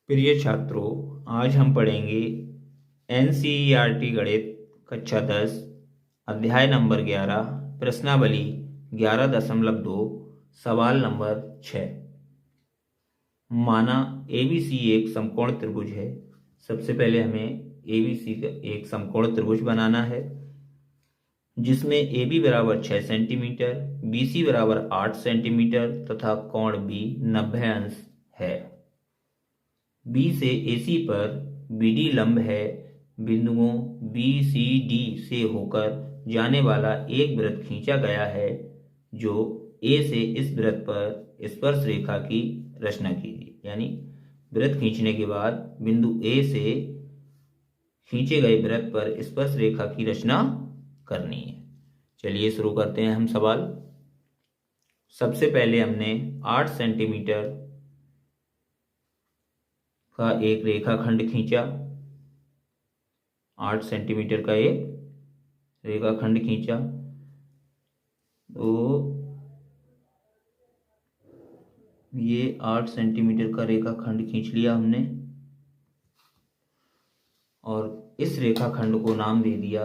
प्रिय छात्रों, आज हम पढ़ेंगे एनसीईआरटी गणित कक्षा 10 अध्याय नंबर 11 प्रश्नावली 11.2 सवाल नंबर 6। माना एबीसी एक समकोण त्रिभुज है। सबसे पहले हमें एबीसी का एक समकोण त्रिभुज बनाना है जिसमें AB बराबर 6 सेंटीमीटर, BC बराबर 8 सेंटीमीटर तथा कोण B 90 अंश है। B से AC पर BD लंब है। बिंदुओं BCD से होकर जाने वाला एक वृत्त खींचा गया है जो A से इस वृत्त पर स्पर्श रेखा की रचना कीजिए। यानी वृत्त खींचने के बाद बिंदु A से खींचे गए वृत्त पर स्पर्श रेखा की रचना करनी है। चलिए शुरू करते हैं हम सवाल। सबसे पहले हमने 8 सेंटीमीटर का एक रेखाखंड खींचा। 8 सेंटीमीटर का एक रेखाखंड खींचा तो ये 8 सेंटीमीटर का रेखाखंड खींच लिया हमने और इस रेखाखंड को नाम दे दिया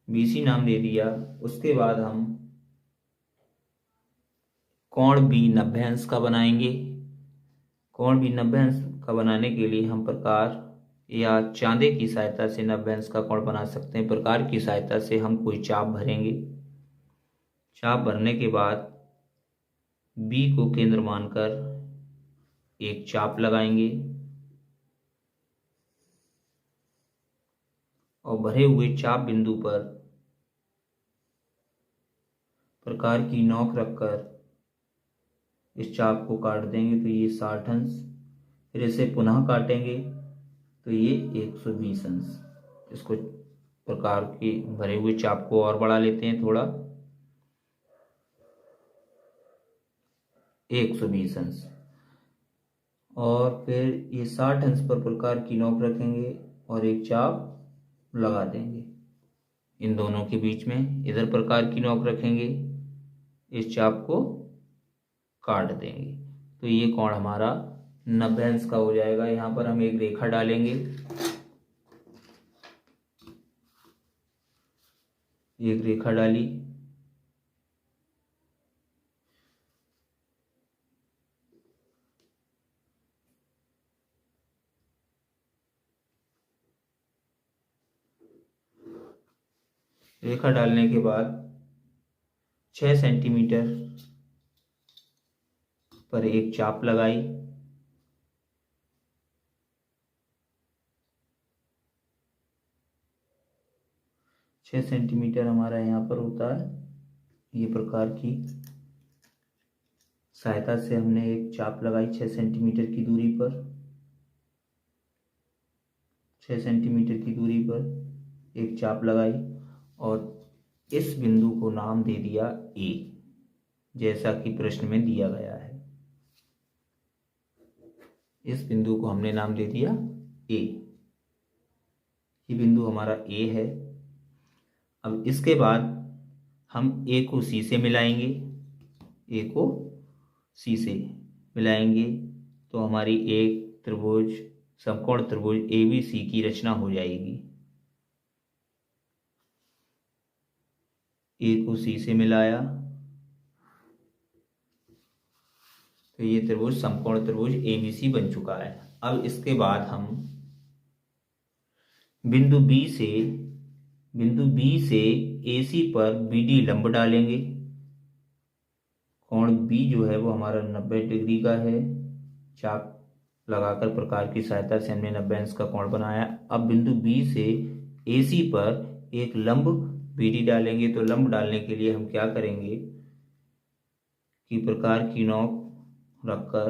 BC नाम दे दिया। उसके बाद हम कोण B 90 अंश का बनाएंगे। कोण B 90 अंश का बनाने के लिए हम प्रकार या चांदे की सहायता से 90 अंश का कोण बना सकते हैं। प्रकार की सहायता से हम कोई चाप भरेंगे। चाप भरने के बाद B को केंद्र मानकर एक चाप लगाएंगे और भरे हुए चाप बिंदु पर प्रकार की नोक रखकर इस चाप को काट देंगे तो ये 60 अंश। फिर इसे पुनः काटेंगे तो ये 120 अंश। इसको प्रकार के भरे हुए चाप को और बढ़ा लेते हैं थोड़ा, 120 अंश। और फिर ये 60 अंश पर प्रकार की नोक रखेंगे और एक चाप लगा देंगे इन दोनों के बीच में। इधर प्रकार की नोक रखेंगे, इस चाप को काट देंगे तो ये कोण हमारा 90 अंश का हो जाएगा। यहाँ पर हम एक रेखा डालेंगे। एक रेखा डाली, रेखा डालने के बाद 6 सेंटीमीटर पर एक चाप लगाई। छह सेंटीमीटर हमारा यहाँ पर होता है। ये प्रकार की सहायता से हमने एक चाप लगाई 6 सेंटीमीटर की दूरी पर। 6 सेंटीमीटर की दूरी पर एक चाप लगाई और इस बिंदु को नाम दे दिया A, जैसा कि प्रश्न में दिया गया है। इस बिंदु को हमने नाम दे दिया A। ये बिंदु हमारा A है। अब इसके बाद हम A को C से मिलाएंगे। A को C से मिलाएंगे तो हमारी एक त्रिभुज समकोण त्रिभुज ABC की रचना हो जाएगी। A को C से मिलाया तो ये त्रिभुज समकोण त्रिभुज ABC बन चुका है। अब इसके बाद हम बिंदु B से AC पर BD लंब डालेंगे। कोण B जो है वो हमारा 90 डिग्री का है। चाप लगाकर प्रकार की सहायता से हमने 90 अंश का कोण बनाया। अब बिंदु B से AC पर एक लंब BD डालेंगे। तो लंब डालने के लिए हम क्या करेंगे कि प्रकार की नोक रखकर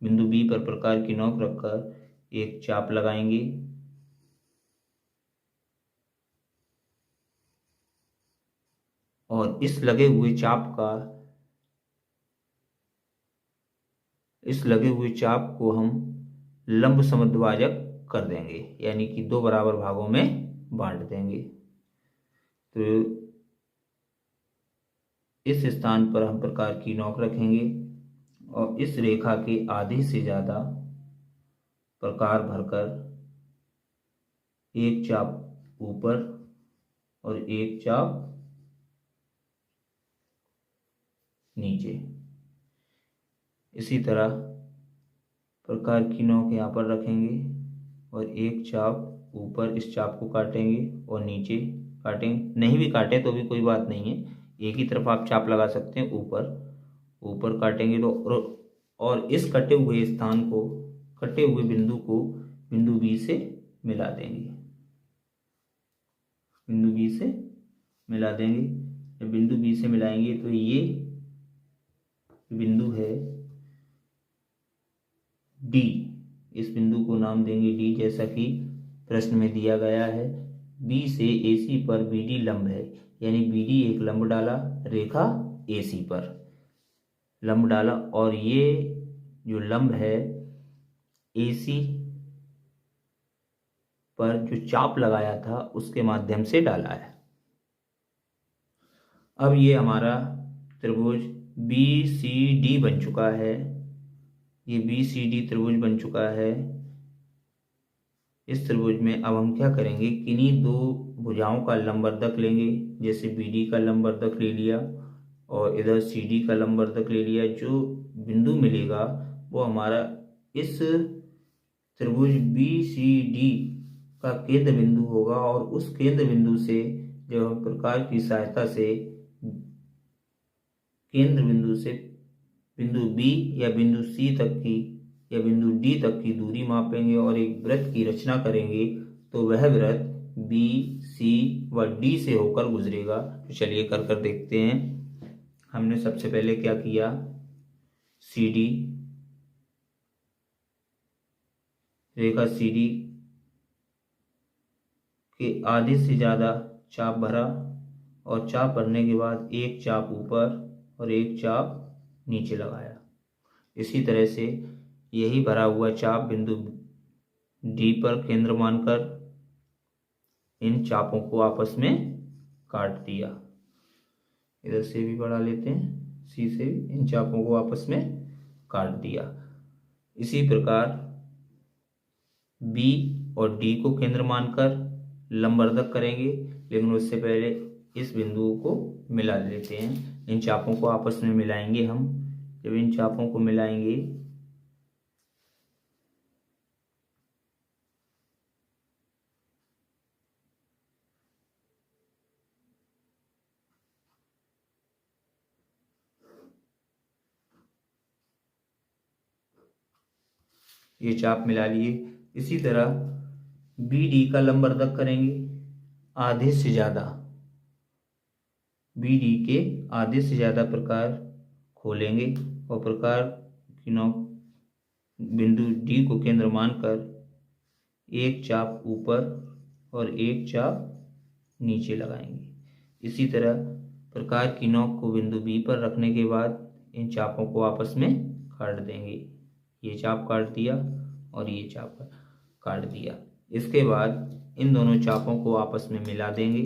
बिंदु B पर प्रकार की नोक रखकर एक चाप लगाएंगे और इस लगे हुए चाप को हम लंब समद्विभाजक कर देंगे, यानी कि 2 बराबर भागों में बांट देंगे। तो इस स्थान पर हम प्रकार की नोक रखेंगे और इस रेखा के आधे से ज़्यादा प्रकार भरकर एक चाप ऊपर और एक चाप नीचे। इसी तरह प्रकार की नोक यहाँ पर रखेंगे और एक चाप ऊपर इस चाप को काटेंगे और नीचे काटेंगे। नहीं भी काटें तो भी कोई बात नहीं है, एक ही तरफ आप चाप लगा सकते हैं, ऊपर ऊपर काटेंगे तो और इस कटे हुए स्थान को, कटे हुए बिंदु को बिंदु बी से मिला देंगे। बिंदु बी से मिला देंगे। जब बिंदु बी से मिलाएंगे तो ये बिंदु है डी, इस बिंदु को नाम देंगे डी, जैसा कि प्रश्न में दिया गया है। बी से एसी पर बीडी लंब है, यानी बीडी एक लंब डाला, रेखा एसी पर लंब डाला और ये जो लंब है एसी पर जो चाप लगाया था उसके माध्यम से डाला है। अब ये हमारा त्रिभुज बी सी डी बन चुका है। ये बी सी डी त्रिभुज बन चुका है। इस त्रिभुज में अब हम क्या करेंगे, किन्हीं दो भुजाओं का लंबवर्धक लेंगे, जैसे बी डी का लंबवर्धक ले लिया और इधर सी डी का लंबवर्धक ले लिया। जो बिंदु मिलेगा वो हमारा इस त्रिभुज बी सी डी का केंद्र बिंदु होगा और उस केंद्र बिंदु से जब हम प्रकार की सहायता से केंद्र बिंदु से बिंदु बी या बिंदु सी तक की या बिंदु डी तक की दूरी मापेंगे और एक वृत्त की रचना करेंगे, तो वह वृत्त बी सी व डी से होकर गुजरेगा। तो चलिए कर कर देखते हैं। हमने सबसे पहले क्या किया, सी डी, रेखा सी डी के आधे से ज़्यादा चाप भरा और चाप भरने के बाद एक चाप ऊपर और एक चाप नीचे लगाया। इसी तरह से यही भरा हुआ चाप बिंदु डी पर केंद्र मानकर इन चापों को आपस में काट दिया। इधर से भी बढ़ा लेते हैं, सी से भी इन चापों को आपस में काट दिया। इसी प्रकार बी और डी को केंद्र मानकर लंबवर्धक करेंगे, लेकिन उससे पहले इस बिंदु को मिला लेते हैं। इन चापों को आपस में मिलाएंगे हम। जब इन चापों को मिलाएंगे ये चाप मिला लिए। इसी तरह बी डी का लंबवर्धक करेंगे, आधे से ज्यादा बी डी के आधे से ज्यादा प्रकार खोलेंगे और प्रकार की नोक बिंदु डी को केंद्र मानकर एक चाप ऊपर और एक चाप नीचे लगाएंगे। इसी तरह प्रकार की नोक को बिंदु बी पर रखने के बाद इन चापों को आपस में काट देंगे। ये चाप काट दिया और ये चाप काट दिया। इसके बाद इन दोनों चापों को आपस में मिला देंगे।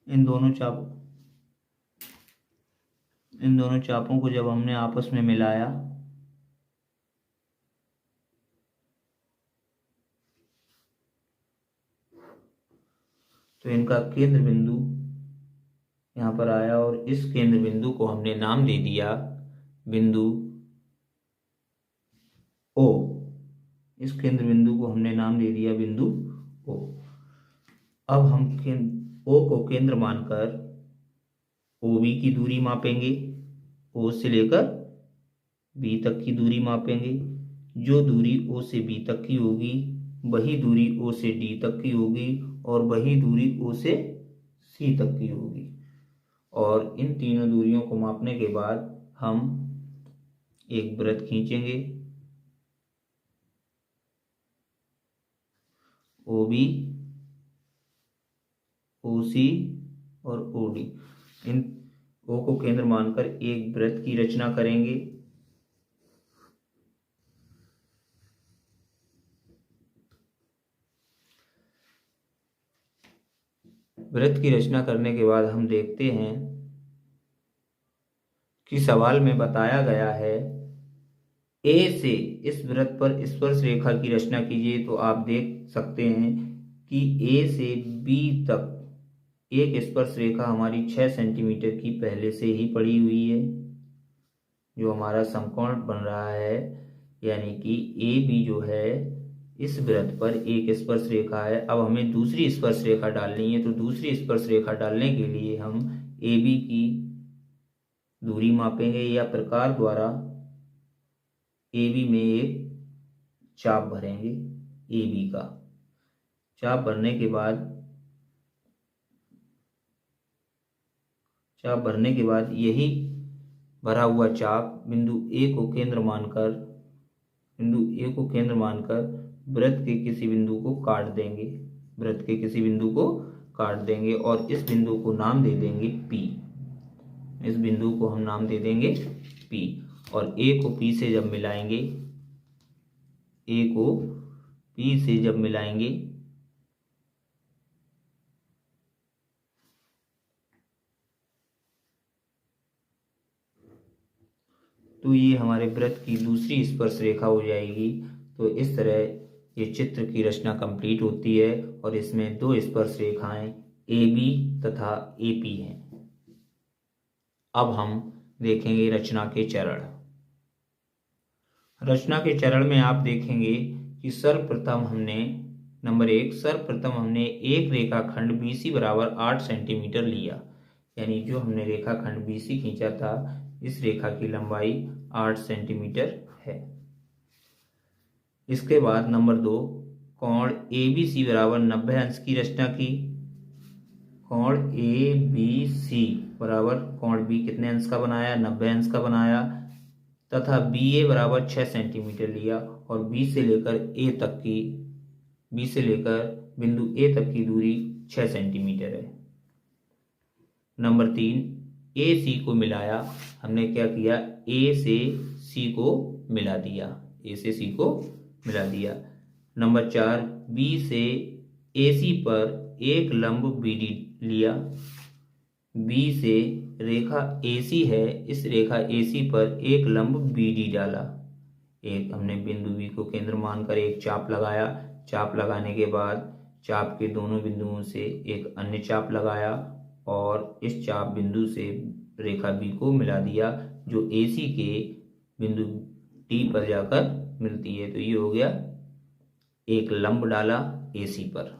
इन दोनों चापों को जब हमने आपस में मिलाया तो इनका केंद्र बिंदु यहाँ पर आया और इस केंद्र बिंदु को हमने नाम दे दिया बिंदु ओ। इस केंद्र बिंदु को हमने नाम दे दिया बिंदु ओ। अब हम ओ को केंद्र मानकर ओ बी की दूरी मापेंगे। ओ से लेकर बी तक की दूरी मापेंगे। जो दूरी ओ से बी तक की होगी वही दूरी ओ से डी तक की होगी और वही दूरी ओ से सी तक की होगी। और इन तीनों दूरियों को मापने के बाद हम एक वृत्त खींचेंगे। ओ बी, ओ सी और ओ डी, इन ओ को केंद्र मानकर एक वृत्त की रचना करेंगे। वृत्त की रचना करने के बाद हम देखते हैं कि सवाल में बताया गया है ए से इस वृत्त पर स्पर्श रेखा की रचना कीजिए। तो आप देख सकते हैं कि ए से बी तक एक स्पर्श रेखा हमारी 6 सेंटीमीटर की पहले से ही पड़ी हुई है, जो हमारा समकोण बन रहा है। यानी कि ए बी जो है इस वृत्त पर एक स्पर्श रेखा है। अब हमें दूसरी स्पर्श रेखा डालनी है, तो दूसरी स्पर्श रेखा डालने के लिए हम ए बी की दूरी मापेंगे या प्रकार द्वारा ए बी में एक चाप भरेंगे। ए बी का चाप भरने के बाद यही भरा हुआ चाप बिंदु ए को केंद्र मानकर वृत्त के किसी बिंदु को काट देंगे और इस बिंदु को नाम दे देंगे P। इस बिंदु को हम नाम दे देंगे P और A को P से जब मिलाएंगे तो ये हमारे वृत्त की दूसरी स्पर्श रेखा हो जाएगी। तो इस तरह ये चित्र की रचना कंप्लीट होती है और इसमें 2 स्पर्श रेखाएं AB तथा AP हैं। अब हम देखेंगे रचना के चरण। रचना के चरण में आप देखेंगे कि सर्वप्रथम हमने एक रेखाखंड BC बराबर 8 सेंटीमीटर लिया। यानी जो हमने रेखाखंड BC खींचा था, इस रेखा की लंबाई 8 सेंटीमीटर है। इसके बाद नंबर 2, कोण ABC बराबर 90 अंश की रचना की। कोण ABC बराबर कोण B कितने अंश का बनाया? 90 अंश का बनाया तथा BA बराबर 6 सेंटीमीटर लिया और B से लेकर बिंदु A तक की दूरी 6 सेंटीमीटर है। नंबर 3, AC को मिलाया। हमने क्या किया? A से C को मिला दिया। नंबर 4, B से AC पर एक लंब BD लिया। B से रेखा AC है, इस रेखा AC पर एक लंब BD डाला। हमने बिंदु B को केंद्र मानकर एक चाप लगाया। चाप लगाने के बाद चाप के दोनों बिंदुओं से एक अन्य चाप लगाया और इस चाप बिंदु से रेखा B को मिला दिया, जो AC के बिंदु D पर जाकर मिलती है। तो ये हो गया एक लंब डाला AC पर।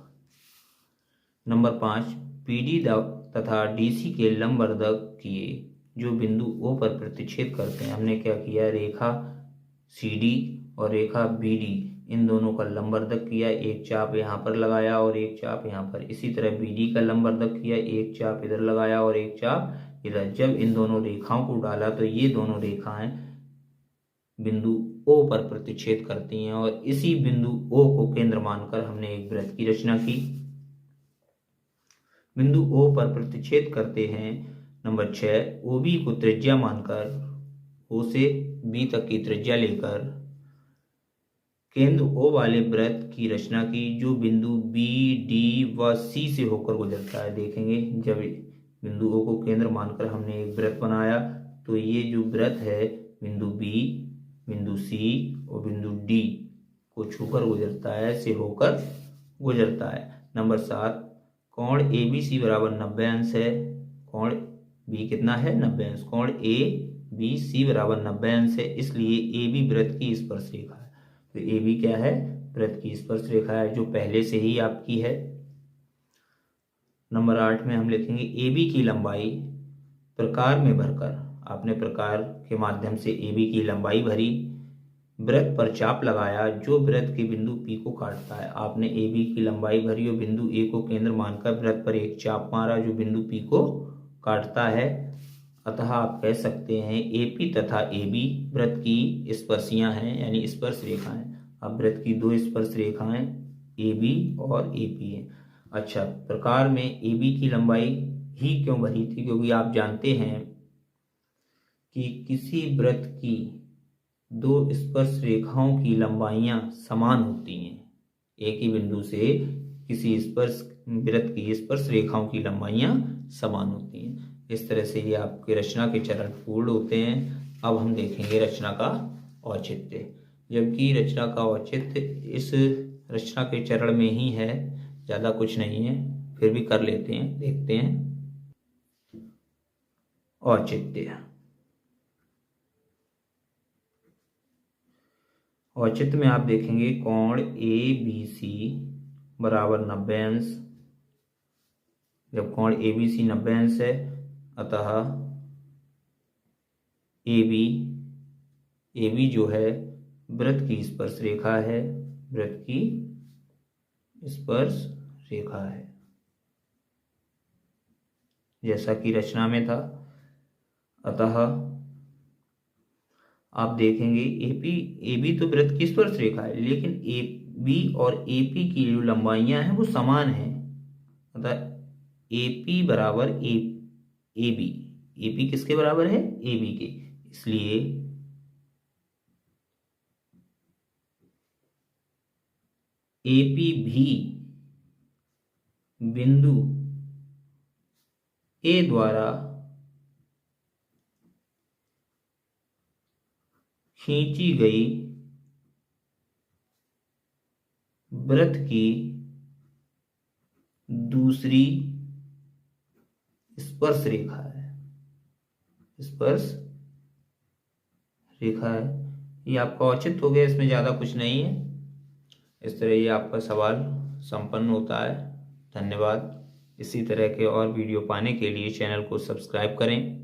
नंबर 5, PD तथा DC के लंबवर्धक किए, जो बिंदु O पर प्रतिच्छेद करते हैं। हमने क्या किया? रेखा CD और रेखा BD इन दोनों का लंबवर्धक किया। एक चाप यहाँ पर लगाया और एक चाप यहाँ पर। इसी तरह BD का लंबवर्धक किया, एक चाप इधर लगाया और एक चाप इधर। जब इन दोनों रेखाओं को डाला तो ये दोनों रेखाएं बिंदु O पर प्रतिच्छेद करती हैं और इसी बिंदु O को केंद्र मानकर हमने एक वृत्त की रचना की। बिंदु O पर प्रतिच्छेद करते हैं। नंबर 6, OB को त्रिज्या मानकर O से B तक की त्रिज्या लेकर केंद्र O वाले वृत्त की रचना की, जो बिंदु B, D व C से होकर गुजरता है। देखेंगे जब बिंदु O को केंद्र मानकर हमने एक वृत्त बनाया तो ये जो वृत्त है बिंदु B, बिंदु C और बिंदु D को छूकर गुजरता है, से होकर गुजरता है। नंबर 7, कोण ABC बराबर 90 अंश है। कोण B कितना है? 90 अंश। कोण ABC बराबर 90 अंश है, इसलिए AB वृत्त की स्पर्श रेखा है। तो AB क्या है? वृत्त की स्पर्श रेखा है, जो पहले से ही आपकी है। नंबर 8 में हम लिखेंगे AB की लंबाई प्रकार में भरकर। आपने प्रकार के माध्यम से AB की लंबाई भरी, वृत्त पर चाप लगाया जो वृत्त के बिंदु P को काटता है। आपने AB की लंबाई भरी और बिंदु A को केंद्र मानकर वृत्त पर एक चाप मारा जो बिंदु P को काटता है। अतः आप कह सकते हैं AP तथा AB वृत्त की स्पर्शियां हैं, यानी स्पर्श रेखाएं। अब वृत्त की 2 स्पर्श रेखाएं AB और AP हैं। अच्छा, प्रकार में AB की लंबाई ही क्यों भरी थी? क्योंकि आप जानते हैं कि किसी वृत्त की 2 स्पर्श रेखाओं की लंबाइयां समान होती हैं। एक ही बिंदु से किसी स्पर्श वृत्त की स्पर्श रेखाओं की लंबाइयां समान होती हैं। इस तरह से ये आपके रचना के चरण पूर्ण होते हैं। अब हम देखेंगे रचना का औचित्य। जबकि रचना का औचित्य इस रचना के चरण में ही है, ज़्यादा कुछ नहीं है, फिर भी कर लेते हैं, देखते हैं। औचित्य। औचित्य में आप देखेंगे कोण ए बी सी बराबर 90 अंश। जब कोण ए बी सी 90 अंश है, अतः ए बी जो है वृत्त की स्पर्श रेखा है, वृत्त की स्पर्श रेखा है, जैसा कि रचना में था। अतः आप देखेंगे ए बी तो वृत्त की स्पर्श रेखा है, लेकिन ए बी और ए पी की जो लंबाइयां हैं वो समान हैं। अतः ए पी बराबर ए बी किसके बराबर है? ए बी के। इसलिए ए पी भी बिंदु ए द्वारा खींची गई वृत्त की दूसरी स्पर्श रेखा है, स्पर्श रेखा है। ये आपका औचित्य हो गया, इसमें ज़्यादा कुछ नहीं है। इस तरह ये आपका सवाल संपन्न होता है। धन्यवाद। इसी तरह के और वीडियो पाने के लिए चैनल को सब्सक्राइब करें।